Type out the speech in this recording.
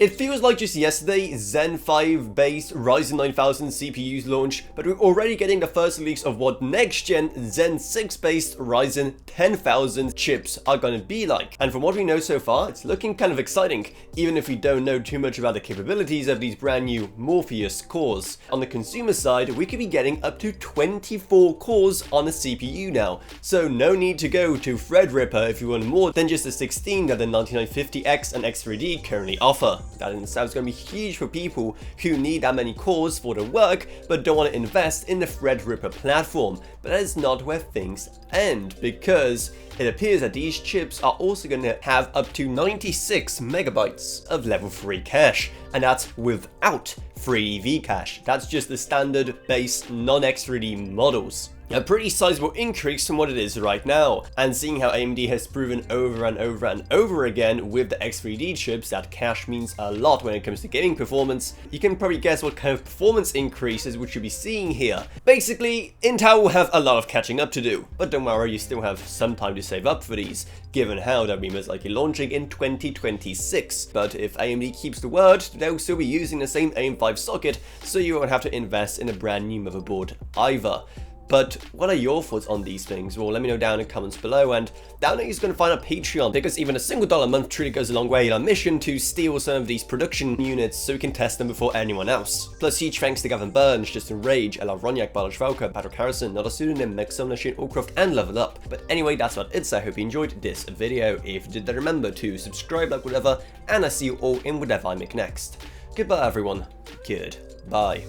It feels like just yesterday Zen 5 based Ryzen 9000 CPUs launched, but we're already getting the first leaks of what next gen Zen 6 based Ryzen 10,000 chips are gonna be like. And from what we know so far, it's looking kind of exciting, even if we don't know too much about the capabilities of these brand new Morpheus cores. On the consumer side, we could be getting up to 24 cores on a CPU now, so no need to go to Threadripper if you want more than just the 16 that the 9950X and X3D currently offer. That in itself is going to be huge for people who need that many cores for their work but don't want to invest in the Threadripper platform. But that is not where things end, because it appears that these chips are also going to have up to 96 megabytes of level 3 cache, and that's without free EV cache. That's just the standard base non-X3D models. A pretty sizable increase from what it is right now, and seeing how AMD has proven over and over and over again with the X3D chips that cache means a lot when it comes to gaming performance, you can probably guess what kind of performance increases we should be seeing here. Basically, Intel will have a lot of catching up to do, but don't worry, you still have some time to save up for these, given how they'll be most likely launching in 2026. But if AMD keeps the word, they'll still be using the same AM5 socket, so you won't have to invest in a brand new motherboard either. But what are your thoughts on these things? Well, let me know down in the comments below, and down there you're going to find a Patreon, because even a single $1 a month truly goes a long way in our mission to steal some of these production units so we can test them before anyone else. Plus, huge thanks to Gavin Burns, Justin Rage, Ella Ronyak, Balaj Valka, Patrick Harrison, Not a Pseudonym, Mexum, Nasheen, Allcroft, and Level Up. But anyway, that's about it, so I hope you enjoyed this video. If you did, then remember to subscribe, like, whatever, and I see you all in whatever I make next. Goodbye, everyone. Goodbye.